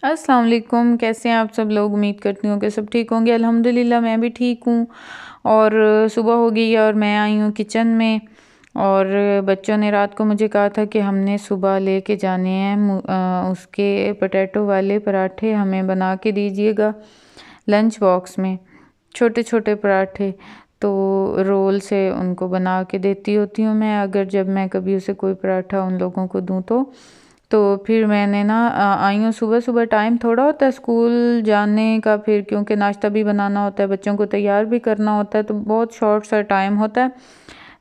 अस्सलाम वालेकुम, कैसे हैं आप सब लोग। उम्मीद करती हूँ कि सब ठीक होंगे। अल्हम्दुलिल्लाह मैं भी ठीक हूँ। और सुबह हो गई है और मैं आई हूँ किचन में। और बच्चों ने रात को मुझे कहा था कि हमने सुबह लेके जाने हैं उसके पोटैटो वाले पराठे हमें बना के दीजिएगा लंच बॉक्स में, छोटे छोटे पराठे। तो रोल से उनको बना के देती होती हूँ मैं, अगर जब मैं कभी उसे कोई पराठा उन लोगों को दूँ तो फिर मैंने ना आई हूँ। सुबह सुबह टाइम थोड़ा होता है स्कूल जाने का, फिर क्योंकि नाश्ता भी बनाना होता है, बच्चों को तैयार भी करना होता है, तो बहुत शॉर्ट सा टाइम होता है।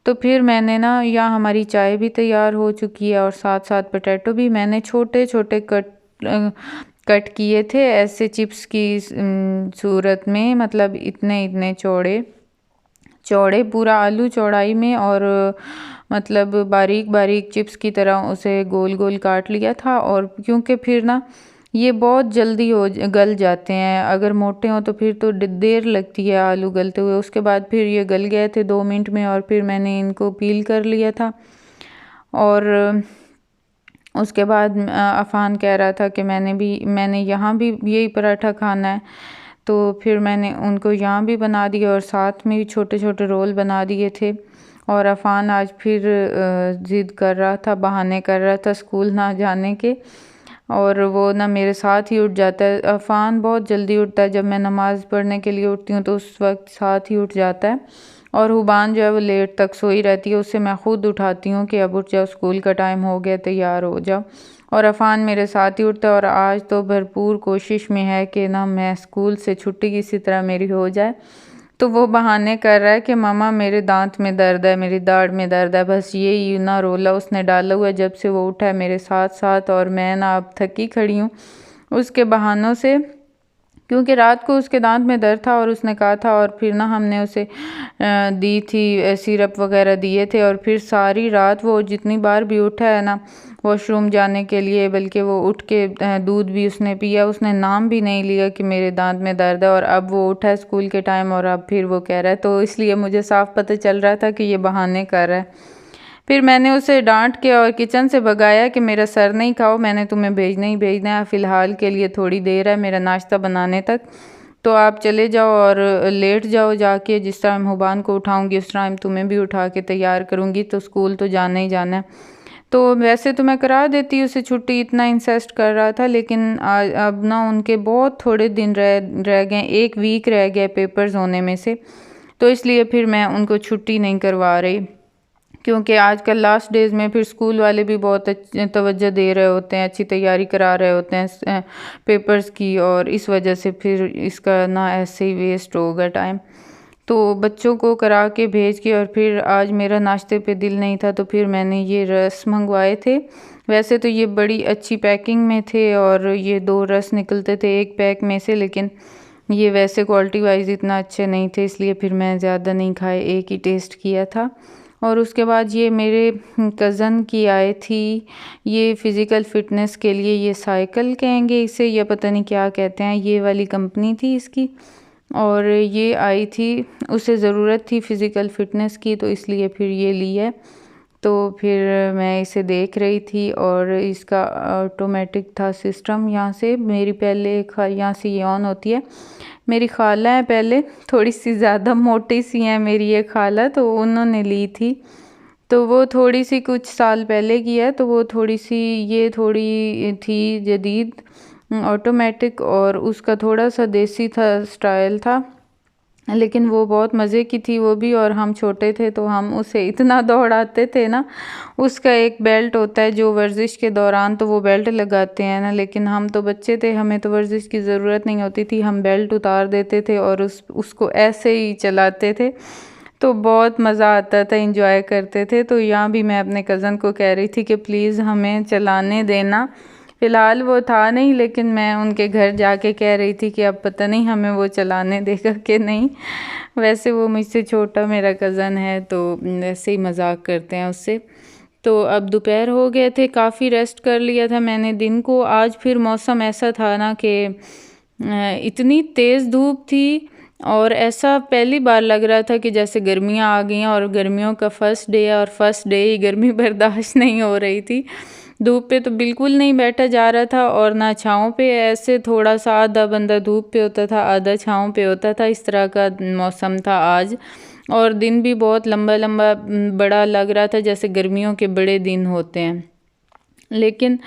तो फिर मैंने ना, यहाँ हमारी चाय भी तैयार हो चुकी है और साथ साथ पोटैटो भी मैंने छोटे छोटे कट किए थे ऐसे चिप्स की सूरत में, मतलब इतने इतने चौड़े चौड़े, पूरा आलू चौड़ाई में, और मतलब बारीक बारीक चिप्स की तरह उसे गोल गोल काट लिया था। और क्योंकि फिर ना ये बहुत जल्दी हो गल जाते हैं, अगर मोटे हों तो फिर तो देर लगती है आलू गलते हुए। उसके बाद फिर ये गल गए थे 2 मिनट में, और फिर मैंने इनको पील कर लिया था। और उसके बाद अफ़ान कह रहा था कि मैंने यहाँ भी यही पराठा खाना है, तो फिर मैंने उनको यहाँ भी बना दिया और साथ में भी छोटे छोटे रोल बना दिए थे। और अफ़ान आज फिर ज़िद कर रहा था, बहाने कर रहा था स्कूल ना जाने के, और वो ना मेरे साथ ही उठ जाता है। अफ़ान बहुत जल्दी उठता है, जब मैं नमाज़ पढ़ने के लिए उठती हूँ तो उस वक्त साथ ही उठ जाता है। और हुबान जो है वो लेट तक सोई रहती है, उससे मैं ख़ुद उठाती हूँ कि अब उठ जाओ, स्कूल का टाइम हो गया, तैयार हो जाओ। और अफ़ान मेरे साथ ही उठता है, और आज तो भरपूर कोशिश में है कि ना मैं स्कूल से छुट्टी किसी तरह मेरी हो जाए। तो वो बहाने कर रहा है कि मामा मेरे दांत में दर्द है, मेरी दाढ़ में दर्द है, बस यही ना रोला उसने डाला हुआ है जब से वो उठा है मेरे साथ साथ। और मैं ना अब थकी खड़ी हूँ उसके बहानों से, क्योंकि रात को उसके दांत में दर्द था और उसने कहा था, और फिर ना हमने उसे दी थी सिरप वगैरह दिए थे। और फिर सारी रात वो जितनी बार भी उठा है ना वॉशरूम जाने के लिए, बल्कि वो उठ के दूध भी उसने पिया, उसने नाम भी नहीं लिया कि मेरे दांत में दर्द है। और अब वो उठा है स्कूल के टाइम और अब फिर वो कह रहा है, तो इसलिए मुझे साफ पता चल रहा था कि ये बहाने कर रहा है। फिर मैंने उसे डांट के और किचन से भगाया कि मेरा सर नहीं खाओ, मैंने तुम्हें भेजना ही भेजना है, फ़िलहाल के लिए थोड़ी देर है मेरा नाश्ता बनाने तक, तो आप चले जाओ और लेट जाओ जाके। जिस टाइम हुबान को उठाऊंगी उस टाइम तुम्हें भी उठा के तैयार करूंगी, तो स्कूल तो जाना ही जाना है। तो वैसे तो मैं करा देती उसे छुट्टी, इतना इंसिस्ट कर रहा था, लेकिन अब ना उनके बहुत थोड़े दिन रह गए, 1 वीक रह गया पेपर्स होने में से, तो इसलिए फिर मैं उनको छुट्टी नहीं करवा रही। क्योंकि आजकल लास्ट डेज़ में फिर स्कूल वाले भी बहुत तवज्जो दे रहे होते हैं, अच्छी तैयारी करा रहे होते हैं पेपर्स की, और इस वजह से फिर इसका ना ऐसे ही वेस्ट होगा टाइम। तो बच्चों को करा के भेज के, और फिर आज मेरा नाश्ते पे दिल नहीं था, तो फिर मैंने ये रस मंगवाए थे। वैसे तो ये बड़ी अच्छी पैकिंग में थे और ये 2 रस निकलते थे एक पैक में से, लेकिन ये वैसे क्वालिटी वाइज इतना अच्छे नहीं थे, इसलिए फिर मैं ज़्यादा नहीं खाए, एक ही टेस्ट किया था। और उसके बाद ये मेरे कज़न की आई थी, ये फ़िज़िकल फ़िटनेस के लिए, ये साइकिल कहेंगे इसे या पता नहीं क्या कहते हैं, ये वाली कंपनी थी इसकी, और ये आई थी, उसे ज़रूरत थी फ़िज़िकल फ़िटनेस की, तो इसलिए फिर ये ली है। तो फिर मैं इसे देख रही थी, और इसका ऑटोमेटिक था सिस्टम, यहाँ से मेरी पहले यहाँ से ये ऑन होती है। मेरी खाला है, पहले थोड़ी सी ज़्यादा मोटी सी हैं मेरी ये खाला, तो उन्होंने ली थी, तो वो थोड़ी सी कुछ साल पहले की है, तो वो थोड़ी सी, ये थोड़ी थी जदीद ऑटोमेटिक, और उसका थोड़ा सा देसी था, स्टाइल था, लेकिन वो बहुत मज़े की थी वो भी। और हम छोटे थे तो हम उसे इतना दौड़ाते थे ना, उसका एक बेल्ट होता है जो वर्जिश के दौरान तो वो बेल्ट लगाते हैं ना, लेकिन हम तो बच्चे थे, हमें तो वर्जिश की ज़रूरत नहीं होती थी, हम बेल्ट उतार देते थे और उसको ऐसे ही चलाते थे, तो बहुत मज़ा आता था, इंजॉय करते थे। तो यहाँ भी मैं अपने कज़न को कह रही थी कि प्लीज़ हमें चलाने देना। फ़िलहाल वो था नहीं, लेकिन मैं उनके घर जाके कह रही थी कि अब पता नहीं हमें वो चलाने देगा कि नहीं। वैसे वो मुझसे छोटा मेरा कज़न है, तो वैसे ही मजाक करते हैं उससे। तो अब दोपहर हो गए थे, काफ़ी रेस्ट कर लिया था मैंने दिन को। आज फिर मौसम ऐसा था ना कि इतनी तेज़ धूप थी, और ऐसा पहली बार लग रहा था कि जैसे गर्मियाँ आ गई हैं, और गर्मियों का फ़र्स्ट डे है और फर्स्ट डे ही गर्मी बर्दाश्त नहीं हो रही थी। धूप पे तो बिल्कुल नहीं बैठा जा रहा था और ना छाँव पे, ऐसे थोड़ा सा आधा बंदा धूप पे होता था आधा छाँव पे होता था, इस तरह का मौसम था आज। और दिन भी बहुत लंबा लंबा बड़ा लग रहा था, जैसे गर्मियों के बड़े दिन होते हैं। लेकिन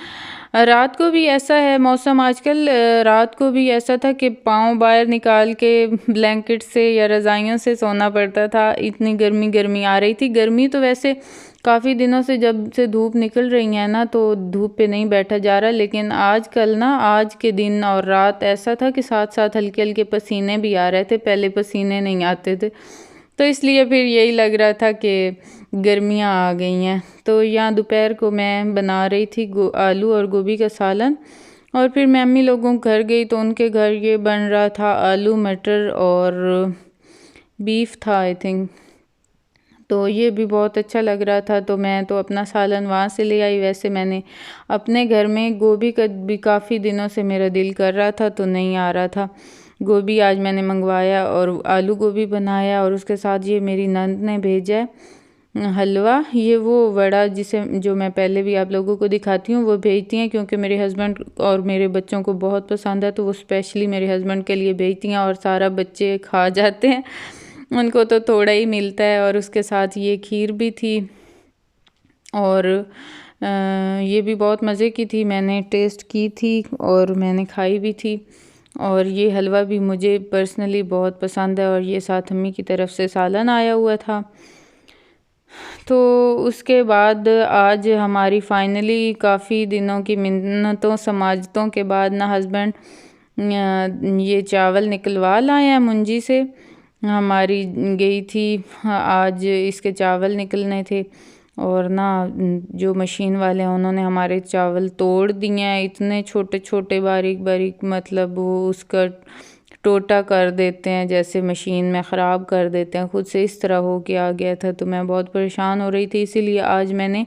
रात को भी ऐसा है मौसम आजकल, रात को भी ऐसा था कि पाँव बाहर निकाल के ब्लैंकेट से या रज़ाइयों से सोना पड़ता था, इतनी गर्मी गर्मी आ रही थी। गर्मी तो वैसे काफ़ी दिनों से जब से धूप निकल रही है ना, तो धूप पे नहीं बैठा जा रहा, लेकिन आजकल ना आज के दिन और रात ऐसा था कि साथ साथ हल्के हल्के पसीने भी आ रहे थे, पहले पसीने नहीं आते थे। तो इसलिए फिर यही लग रहा था कि गर्मियाँ आ गई हैं। तो यहाँ दोपहर को मैं बना रही थी आलू और गोभी का सालन, और फिर मैं अम्मी लोगों के घर गई तो उनके घर ये बन रहा था आलू मटर और बीफ था आई थिंक, तो ये भी बहुत अच्छा लग रहा था। तो मैं तो अपना सालन वहाँ से ले आई। वैसे मैंने अपने घर में गोभी का भी काफ़ी दिनों से मेरा दिल कर रहा था तो नहीं आ रहा था गोभी, आज मैंने मंगवाया और आलू गोभी बनाया। और उसके साथ ये मेरी नंद ने भेजा है हलवा, ये वो वड़ा जिसे जो मैं पहले भी आप लोगों को दिखाती हूँ वो भेजती हैं, क्योंकि मेरे हस्बैंड और मेरे बच्चों को बहुत पसंद है, तो वो स्पेशली मेरे हस्बैंड के लिए भेजती हैं और सारा बच्चे खा जाते हैं, उनको तो थोड़ा ही मिलता है। और उसके साथ ये खीर भी थी और ये भी बहुत मज़े की थी, मैंने टेस्ट की थी और मैंने खाई भी थी। और ये हलवा भी मुझे पर्सनली बहुत पसंद है। और ये साथ अम्मी की तरफ से सालन आया हुआ था। तो उसके बाद आज हमारी फाइनली काफ़ी दिनों की मिन्नतों समाजतों के बाद ना हस्बैंड ये चावल निकलवा लाए हैं मुंजी से। हमारी गई थी आज इसके चावल निकलने थे, और ना जो मशीन वाले हैं उन्होंने हमारे चावल तोड़ दिए हैं, इतने छोटे छोटे बारीक बारीक, मतलब वो उसका टोटा कर देते हैं, जैसे मशीन में ख़राब कर देते हैं, खुद से इस तरह हो के आ गया था। तो मैं बहुत परेशान हो रही थी, इसीलिए आज मैंने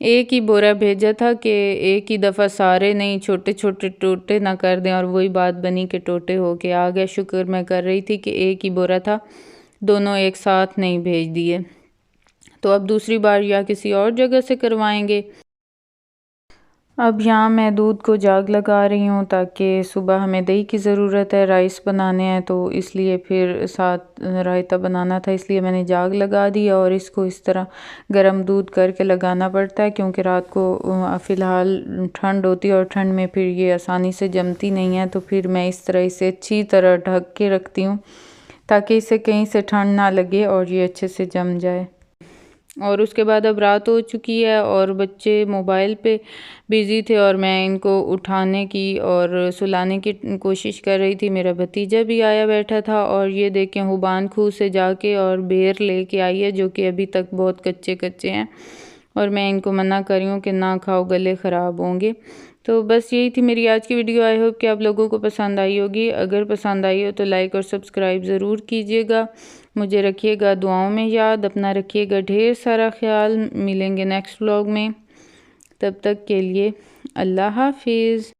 एक ही बोरा भेजा था कि एक ही दफ़ा सारे नहीं, छोटे छोटे टोटे ना कर दें। और वही बात बनी कि टोटे हो के आ गए। शुक्र मैं कर रही थी कि एक ही बोरा था, दोनों एक साथ नहीं भेज दिए। तो अब दूसरी बार या किसी और जगह से करवाएंगे। अब यहाँ मैं दूध को जाग लगा रही हूँ, ताकि सुबह हमें दही की ज़रूरत है, राइस बनाने हैं, तो इसलिए फिर साथ रायता बनाना था, इसलिए मैंने जाग लगा दिया। और इसको इस तरह गर्म दूध करके लगाना पड़ता है, क्योंकि रात को फ़िलहाल ठंड होती है और ठंड में फिर ये आसानी से जमती नहीं है। तो फिर मैं इस तरह इसे अच्छी तरह ढक के रखती हूँ, ताकि इसे कहीं से ठंड ना लगे और ये अच्छे से जम जाए। और उसके बाद अब रात हो चुकी है और बच्चे मोबाइल पे बिज़ी थे, और मैं इनको उठाने की और सुलाने की कोशिश कर रही थी। मेरा भतीजा भी आया बैठा था, और ये देखें हुबान खूह से जाके और बेर लेके आई है, जो कि अभी तक बहुत कच्चे कच्चे हैं, और मैं इनको मना कर रही हूँ कि ना खाओ, गले ख़राब होंगे। तो बस यही थी मेरी आज की वीडियो। आई होप कि आप लोगों को पसंद आई होगी। अगर पसंद आई हो तो लाइक और सब्सक्राइब ज़रूर कीजिएगा। मुझे रखिएगा दुआओं में याद, अपना रखिएगा ढेर सारा ख्याल। मिलेंगे नेक्स्ट व्लॉग में, तब तक के लिए अल्लाह हाफिज़।